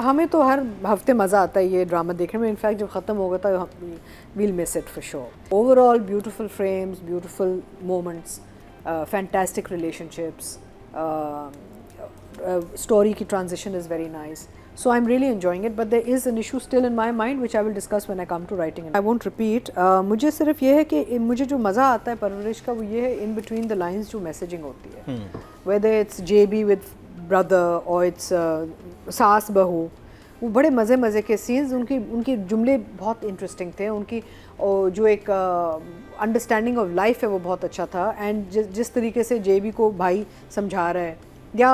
हमें तो हर हफ्ते मज़ा आता है ये ड्रामा देखने में. इनफैक्ट जब ख़त्म होगा तो we'll miss it for sure. Overall, beautiful frames, beautiful moments, fantastic relationships. Story की transition is very nice. So I'm really enjoying it, but there is an issue still in my mind which I will discuss when I come to writing. I won't repeat. मुझे सिर्फ ये है कि मुझे जो मज़ा आता है परवरिश का वो ये है in between the lines जो messaging होती है. Whether it's JB with brother or it's सास बहू, वो बड़े मज़े के सीन्स, उनकी जुमले बहुत इंटरेस्टिंग थे, उनकी जो एक अंडरस्टैंडिंग ऑफ लाइफ है वो बहुत अच्छा था. एंड जिस तरीके से JB को भाई समझा रहा है या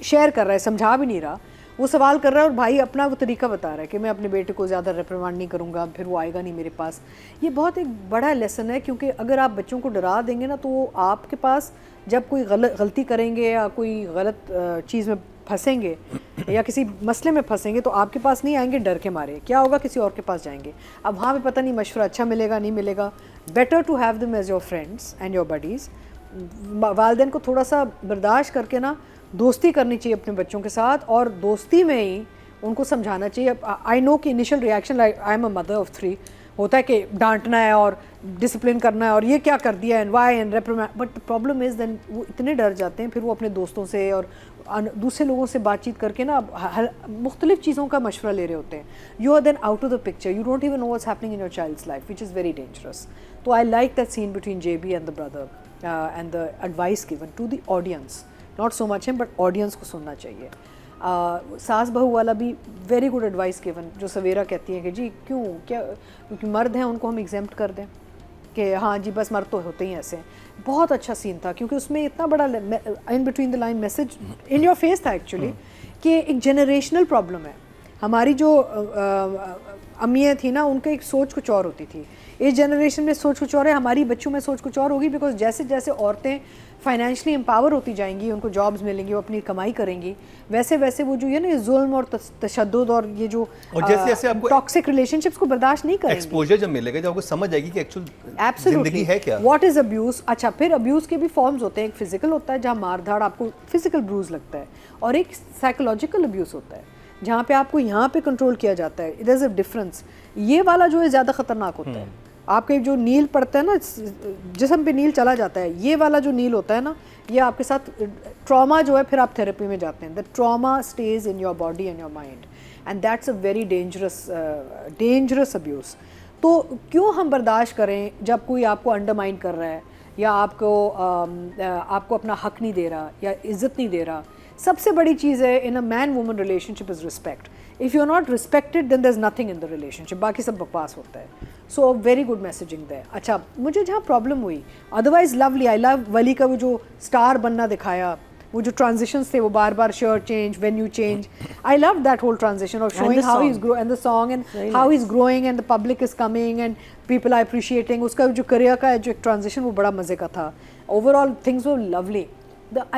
शेयर कर रहा है, समझा भी नहीं रहा, वो सवाल कर रहा है और भाई अपना वो तरीका बता रहा है कि मैं अपने बेटे को ज़्यादा रिप्रिमांड नहीं करूँगा, फिर वो आएगा नहीं मेरे पास. ये बहुत एक बड़ा लेसन है, क्योंकि अगर आप बच्चों को डरा देंगे ना तो वो आपके पास जब कोई गलती करेंगे या कोई गलत चीज़ में फंसेंगे या किसी मसले में फंसेंगे तो आपके पास नहीं आएंगे डर के मारे. क्या होगा, किसी और के पास जाएंगे. अब वहाँ पे पता नहीं मशवरा अच्छा मिलेगा नहीं मिलेगा. Better to have them as your friends and your buddies. वालिदैन को थोड़ा सा बर्दाश्त करके ना दोस्ती करनी चाहिए अपने बच्चों के साथ, और दोस्ती में ही उनको समझाना चाहिए. आई नो कि initial reaction, like I am a mother of 3, होता है कि डांटना है और डिसिप्लिन करना है और ये क्या कर दिया and why and reprimand. But the problem is then वो इतने डर जाते हैं, फिर वो अपने दोस्तों से और दूसरे लोगों से बातचीत करके ना मुख्तलिफ चीज़ों का मशवरा ले रहे होते हैं. You are then out of the picture, you don't even know what's happening in your child's life, which is very dangerous. तो I like that scene between JB and the brother and the advice given to the audience. Not so much है but audience को सुनना चाहिए. सास बहू वाला भी very good advice given, जो सवेरा कहती है कि जी क्यों, क्या क्योंकि मर्द हैं उनको हम एग्जेम्प्ट कर दें कि हाँ जी बस मर्द तो होते ही ऐसे. बहुत अच्छा सीन था, क्योंकि उसमें इतना बड़ा in between the line message in your face था एक्चुअली, कि एक जनरेशनल प्रॉब्लम है. हमारी जो अम्मियाँ थी ना, उनका एक सोच कुछ और होती थी. इस जनरेशन में सोच कुछ और है, हमारी बच्चों में सोच कुछ और होगी. बिकॉज जैसे जैसे औरतें फाइनेंशियली एम्पावर होती जाएंगी, उनको जॉब्स मिलेंगी, वो अपनी कमाई करेंगी, वैसे वैसे वो जो है ना जुल्म और तशद्दुद और ये जो जैसे आपको टॉक्सिक रिलेशनशिप्स को बर्दाश्त नहीं करेंगी. एक्सपोजर जब मिलेगा जब आपको समझ आएगी कि एक्चुअल जिंदगी है क्या, व्हाट इज अब्यूज. अच्छा, फिर अब्यूज के भी फॉर्म्स होते हैं. एक फिजिकल होता है जहाँ मारधाड़, आपको फिजिकल ब्रूज लगता है, और एक साइकोलॉजिकल अब्यूज होता है जहाँ पे आपको यहाँ पे कंट्रोल किया जाता है. There is a difference. ये वाला जो है ज़्यादा खतरनाक होता है. आपके जो नील पड़ता है ना, जिस्म पे नील चला जाता है. ये वाला जो नील होता है ना, ये आपके साथ ट्रॉमा जो है, फिर आप थेरेपी में जाते हैं. The trauma stage in your body and your mind, and that's a very dangerous abuse. तो क्यों हम बर्दाश्त करें जब कोई आपको अंडरमाइन कर रहा है या आपको अपना हक नहीं दे रहा या इज़्ज़त नहीं दे रहा. सबसे बड़ी चीज़ है in a man woman relationship is respect. If you are not respected then there is nothing in the relationship. बाकी सब बकवास होता है. So very good messaging there. अच्छा, मुझे जहाँ प्रॉब्लम हुई, अदरवाइज लवली, आई लव वली का वो जो स्टार बनना दिखाया, वो जो ट्रांजिशंस थे, वो बार बार shirt change, venue change. I love that whole transition of showing how he is grow and the song and how he is growing and the public is coming and people are appreciating. उसका जो career का जो एक transition, वो बड़ा मज़े का था. Overall things were lovely.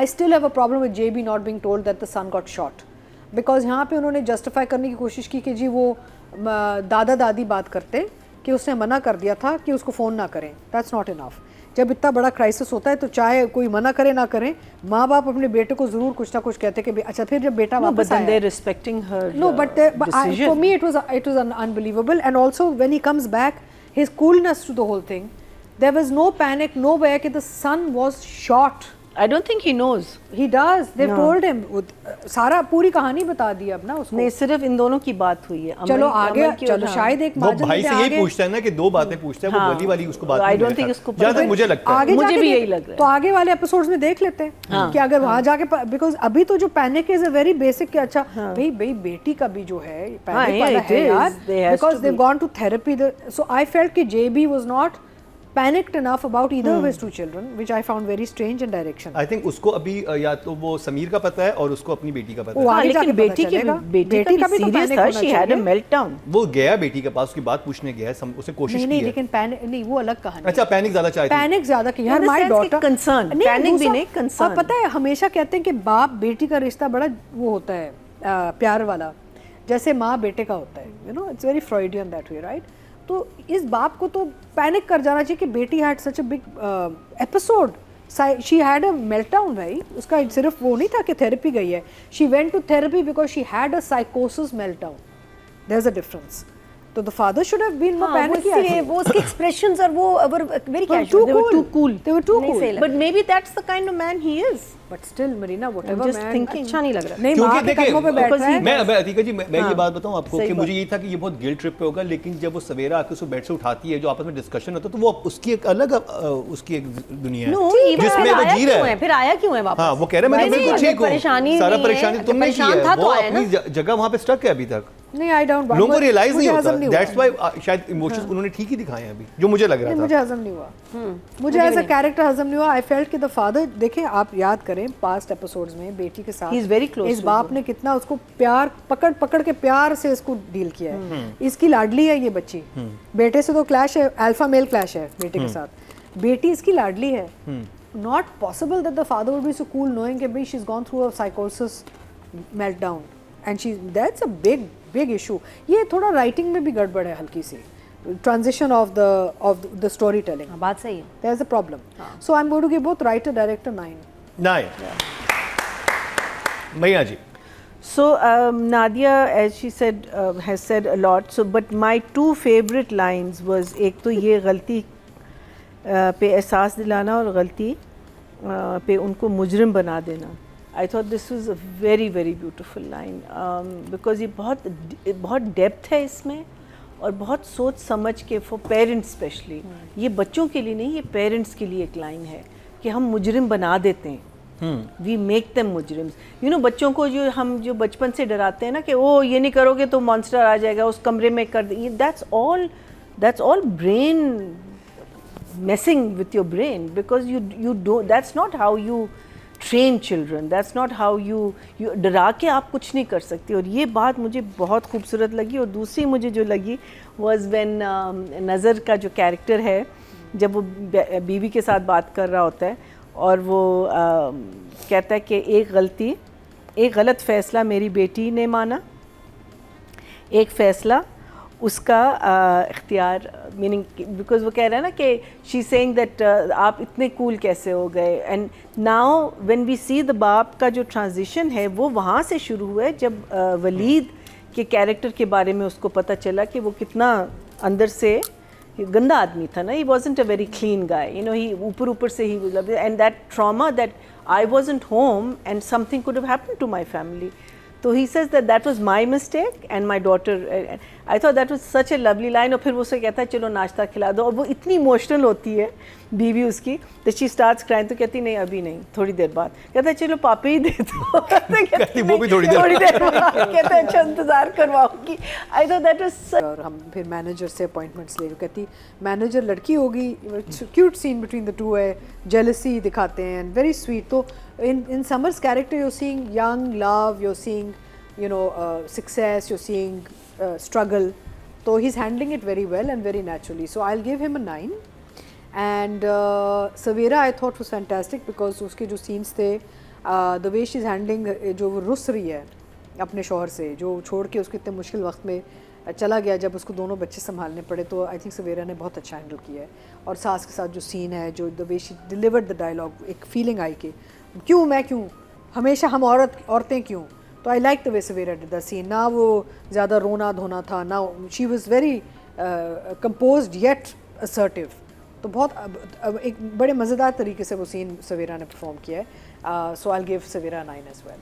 I still have a problem with JB not being told that the son got shot, because यहाँ पे उन्होंने जस्टिफाई करने की कोशिश की कि जी वो दादा दादी बात करते कि उसने मना कर दिया था कि उसको फ़ोन ना करें. That's not enough. जब इतना बड़ा क्राइसिस होता है तो चाहे कोई मना करे ना करे, माँ बाप अपने बेटे को ज़रूर कुछ ना कुछ कहते कि अच्छा. फिर जब बेटा वापस आया, they're respecting her decision. For me it was unbelievable. And also when he comes back, his coolness to the whole thing, there was no panic, nowhere कि the son was shot. I don't think he knows. He does. They've told him. सारा पूरी कहानी बता दी अब ना उसको. नहीं, सिर्फ इन दोनों की बात हुई है. चलो आगे, चलो शायद एक वो भाई से यही पूछता है ना कि दो बातें पूछता है. वो वली वाली उसको बात नहीं. I don't think इसको जहाँ तक मुझे लगता है, मुझे भी यही लग रहा है. तो आगे वाले एपिसोड्स में देख लेते हैं कि अगर वहाँ जाके, बिकॉज अभी तो जो panic is a very basic कि अच्छा भाई बेटी का भी जो है पैनिक वाला है यार, because they gone to therapy. So I felt कि JB was not panicked enough about either of his two children, which I found very strange in direction. I think उसको अभी या तो वो समीर का पता है और उसको अपनी बेटी का पता है. लेकिन बेटी का भी सीरियस था. She had a meltdown. वो गया बेटी के पास, उसकी बात पूछने गया, उसने कोशिश की. नहीं, लेकिन पैनिक नहीं, वो अलग कहानी. अच्छा, पैनिक ज़्यादा चाहिए. पैनिक ज़्यादा कि यार my daughter concern. पैनिक भी नहीं, concern. आप पता है हमेशा कहते हैं कि बाप बेटी का रिश्ता बड़ा वो होता है प्यार वाला, जैसे माँ बेटे का होता है. You know, it's very Freudian that way, right? तो इस बाप को तो पैनिक कर जाना चाहिए कि बेटी had such a big episode she had a meltdown भाई, उसका सिर्फ वो नहीं था कि थेरेपी गई है, she went to therapy because she had a साइकोसिस meltdown, there is a difference. तो the father should have been more panicky. वो उसके एक्सप्रेशंस और वो very Too casual, cool. They were too cool. But maybe that's the kind of man he is. But still, Marina, whatever just man. thinking. अच्छा नहीं लग रहा. नहीं, क्योंकि माँ के कदमों पे बैठ रहा है. मैं अतीका जी मैं ये बात बताऊं आपको सही कि बात. मुझे ये था कि ये बहुत गिल्ट ट्रिप पे होगा, लेकिन जब वो सवेरा आके उसको बेड से उठाती है, जो आपस में डिस्कशन होता है, तो वो उसकी एक अलग उसकी एक दुनिया No, है even जिसमें फिर वो आया जी क्यों रहा है? है. फिर आया क्यों है वापस? हाँ, वो कह रहा है मैं नहीं, बिल्कुल ठीक हूँ, परेशानी सारा नहीं है. परेशानी जब तुमने की परेशान है, था वो तो आया अपनी ना. जगह वहाँ पे स्टक है अभी तक. नहीं, आई डोंट. लोगों को रियलाइज नहीं होता. नहीं दैट्स व्हाई शायद इमोशंस उन्होंने ठीक ही दिखाए हैं अभी, जो मुझे लग रहा मुझे था. हजम नहीं हुआ. मुझे एज अ कैरेक्टर हजम नहीं हुआ. आई फेल्ट कि द फादर, देखें आप याद करें पास्ट एपिसोड्स में बेटी के साथ He is very close इस to बाप ने कितना उसको प्यार पकड़ के प्यार से इसको डील किया है. इसकी लाडली है ये बच्ची. बेटे से तो क्लैश है, अल्फा मेल क्लैश है बेटे के साथ. बेटी इसकी लाडली है. Not possible that the father would be so cool knowing कि भाई she is gone through a साइकोसिस meltdown and she, that's a big issue. ये थोड़ा राइटिंग में भी गड़बड़ है हल्की सी. Transition of the storytelling. बात सही है. There's a problem. So I'm going to give both writer director 9. 9. मैया जी. So Nadia, as she said, has said a lot. So, but my two favorite lines was एक तो ये गलती पे एहसास दिलाना और गलती पे उनको मुजरिम बना देना. I thought this was a very beautiful line because ये बहुत डेप्थ है इसमें और बहुत सोच समझ के फॉर पेरेंट्स स्पेशली. ये बच्चों के लिए नहीं, ये पेरेंट्स के लिए एक लाइन है कि हम मुजरिम बना देते हैं. वी मेक देम मुजरिम्स. यू नो, बच्चों को जो बचपन से डराते हैं ना कि ओ ये नहीं करोगे तो मॉन्स्टर आ जाएगा, उस कमरे में कर दे. That's all brain messing with your brain because you do, that's not how you train children, that's not how you डरा के आप कुछ नहीं कर सकते. और ये बात मुझे बहुत खूबसूरत लगी. और दूसरी मुझे जो लगी वॉज व्हेन नज़र का जो कैरेक्टर है, जब वो बीवी के साथ बात कर रहा होता है और वो कहता है कि एक गलत फ़ैसला मेरी बेटी ने माना, एक फ़ैसला उसका इख्तियार, मीनिंग बिकॉज वो कह रहा है ना कि शी सेइंग दैट आप इतने कूल कैसे हो गए. And now when we see the बाप का जो ट्रांजिशन है वो वहाँ से शुरू हुआ है जब वलीद के कैरेक्टर के बारे में उसको पता चला कि वो कितना अंदर से गंदा आदमी था ना. He wasn't a very clean guy, you know, he ऊपर से ही was, and that trauma that I wasn't home and something could have happened to my family. So he says that was my mistake and my daughter. I thought that was such a lovely line. और फिर वो उसे कहता है चलो नाश्ता खिला दो. और वो इतनी इमोशनल होती है बीवी उसकी, that she starts crying. तो कहती नहीं अभी नहीं, थोड़ी देर बाद. कहता है चलो पापा ही दे दो. कहती वो भी थोड़ी देर बाद. कहता है अच्छा इंतजार करवाऊंगी. I thought that was और हम फिर मैनेजर से अपॉइंटमेंट्स ले, कहती मैनेजर लड़की होगी. Cute scene between the two है, जेलसी दिखाते हैं एंड वेरी स्वीट. तो in Samar's character you're seeing young love, you're seeing, you know, success, you're seeing struggle. So he's handling it very well and very naturally. So I'll give him a 9. And Savera I thought was fantastic because उसके जो scenes थे, the way she's handling, जो वो रुस रही है अपने शौहर से, जो छोड़ के उसके इतने मुश्किल वक्त में चला गया जब उसको दोनों बच्चे संभालने पड़े. तो आई थिंक सवेरा ने बहुत अच्छा हैंडल किया है. और सास के साथ जो सीन है, जो the way she delivered the dialogue, एक फीलिंग आई कि क्यों मैं क्यों, हमेशा हम औरतें क्यों. तो I like the way Savera did the scene. ना वो ज़्यादा रोना धोना था, ना she was very composed yet assertive. तो बहुत एक बड़े मज़ेदार तरीके से वो सीन सवेरा ने परफॉर्म किया है. So I will give Savera 9 as well.